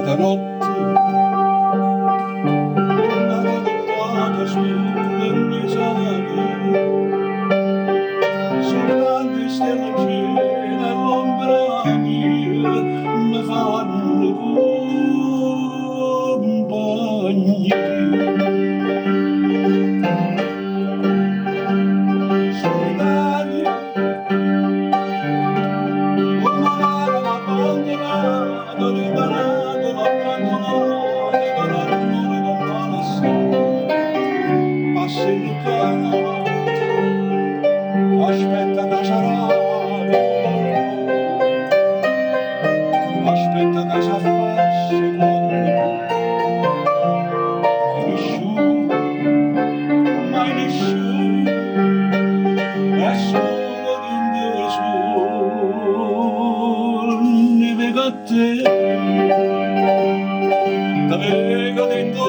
stanotte vado trovata sulle mie sali, sono grandi stelle piene l'ombra mia mi fanno compagnia. Solitaria aspetta che sarà, aspetta che si affacci mai nessuno, è solo dentro suo, ne vega a te, te vega dentro